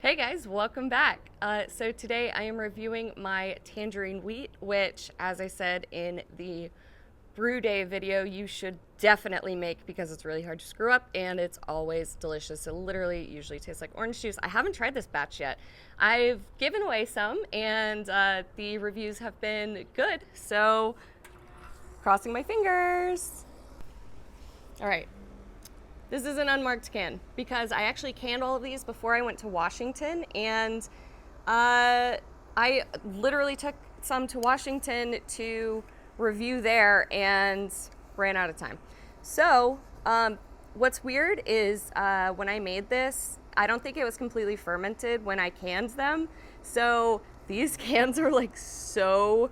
Hey guys, welcome back. So today I am reviewing my Tangerine wheat, which, as I said in the brew day video, you should definitely make because it's really hard to screw up and it's always delicious. It literally usually tastes like orange juice. I haven't tried this batch yet. I've given away some and the reviews have been good, so crossing my fingers. All right. This is an unmarked can because I actually canned all of these before I went to Washington, and I literally took some to Washington to review there and ran out of time. So, what's weird is when I made this, I don't think it was completely fermented when I canned them. So, these cans are like so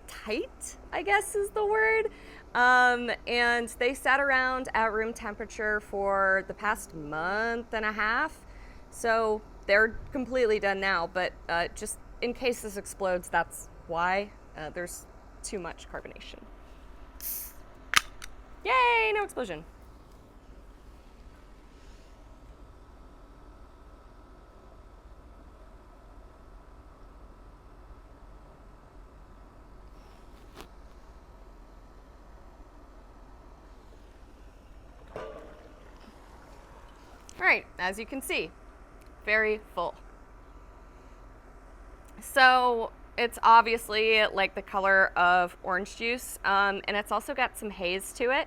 tight, I guess is the word. And they sat around at room temperature for the past month and a half. So they're completely done now, but just in case this explodes, that's why. There's too much carbonation. Yay, no explosion. All right, as you can see, very full. So it's obviously like the color of orange juice, and it's also got some haze to it.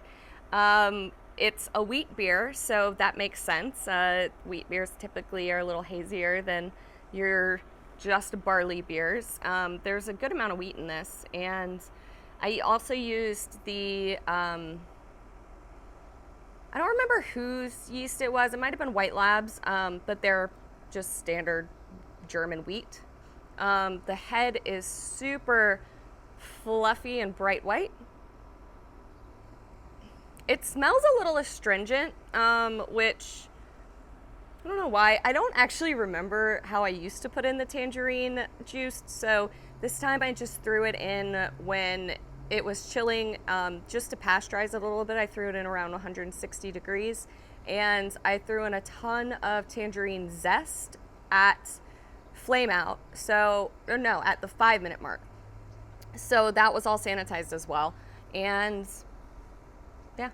It's a wheat beer, so that makes sense. Wheat beers typically are a little hazier than your just barley beers. There's a good amount of wheat in this, and I also used the I don't remember whose yeast it was. It might have been White Labs, but they're just standard German wheat. The head is super fluffy and bright white. It smells a little astringent, which I don't know why. I don't actually remember how I used to put in the tangerine juice, so this time I just threw it in when it was chilling, just to pasteurize it a little bit. I threw it in around 160 degrees, and I threw in a ton of tangerine zest at flame out. So, or no, at the 5-minute mark. So that was all sanitized as well. And yeah,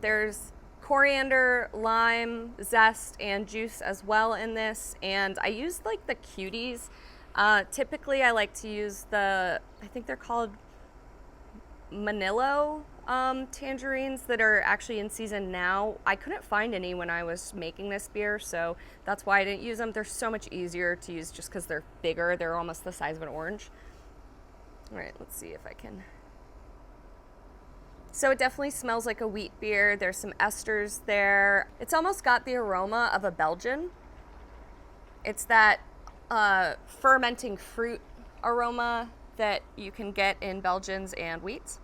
there's coriander, lime, zest, and juice as well in this. And I used like the cuties. Typically I like to use I think they're called Manilo tangerines that are actually in season now. I couldn't find any when I was making this beer, so that's why I didn't use them. They're so much easier to use just because they're bigger. They're almost the size of an orange. All right, let's see if I can. So it definitely smells like a wheat beer. There's some esters there. It's almost got the aroma of a Belgian. It's that fermenting fruit aroma that you can get in Belgians and wheats.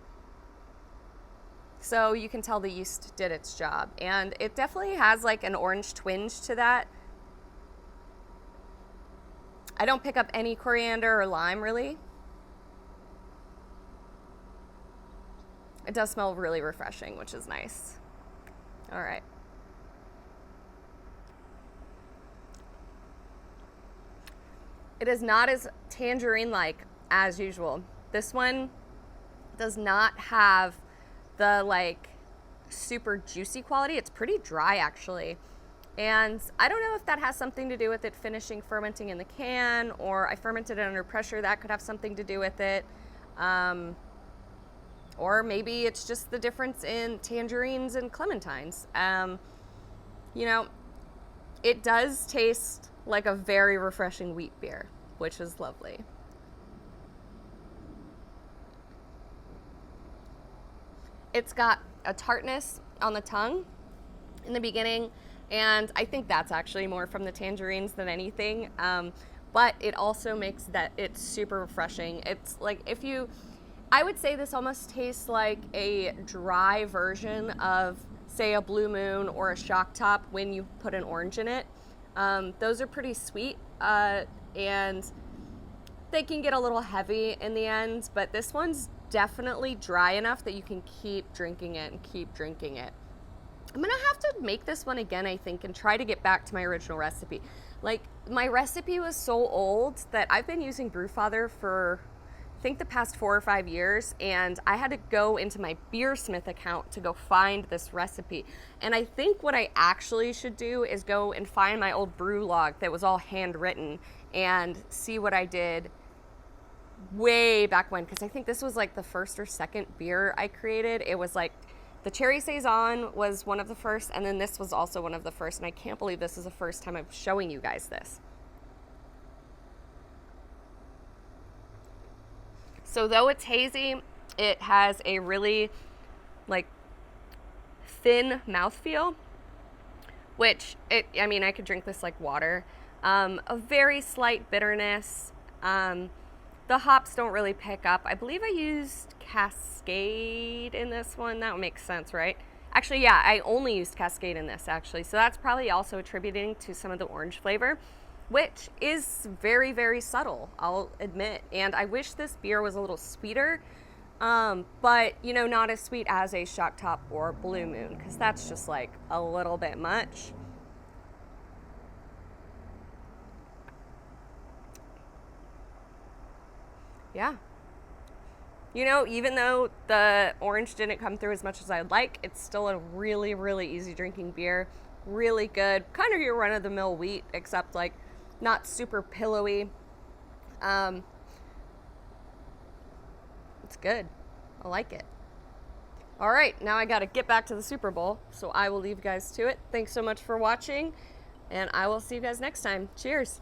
So you can tell the yeast did its job. And it definitely has like an orange twinge to that. I don't pick up any coriander or lime really. It does smell really refreshing, which is nice. All right. It is not as tangerine-like as usual. This one does not have the like super juicy quality. It's pretty dry actually. And I don't know if that has something to do with it finishing fermenting in the can, or I fermented it under pressure. That could have something to do with it. Or maybe it's just the difference in tangerines and clementines. You know, it does taste like a very refreshing wheat beer, which is lovely. It's got a tartness on the tongue in the beginning, and I think that's actually more from the tangerines than anything. But it also makes that it's super refreshing. It's like I would say this almost tastes like a dry version of, say, a Blue Moon or a Shock Top when you put an orange in it. Those are pretty sweet, and they can get a little heavy in the end, but this one's definitely dry enough that you can keep drinking it and keep drinking it. I'm gonna have to make this one again, I think, and try to get back to my original recipe. Like, my recipe was so old that I've been using Brewfather for, I think, the past 4 or 5 years, and I had to go into my Beersmith account to go find this recipe. And I think what I actually should do is go and find my old brew log that was all handwritten and see what I did way back when, because I think this was like the first or second beer I created. It was like the Cherry Saison was one of the first, and then this was also one of the first, and I can't believe this is the first time I'm showing you guys this. So though it's hazy, it has a really like thin mouthfeel, which I mean, I could drink this like water. A very slight bitterness. The hops don't really pick up. I believe I used Cascade in this one. That would make sense, right? Actually, yeah, I only used Cascade in this, actually. So that's probably also attributing to some of the orange flavor, which is very, very subtle, I'll admit. And I wish this beer was a little sweeter, but, you know, not as sweet as a Shock Top or Blue Moon, because that's just like a little bit much. Yeah. You know, even though the orange didn't come through as much as I'd like, it's still a really, really easy drinking beer. Really good. Kind of your run-of-the-mill wheat, except like not super pillowy. It's good. I like it. All right, now I got to get back to the Super Bowl, so I will leave you guys to it. Thanks so much for watching, and I will see you guys next time. Cheers.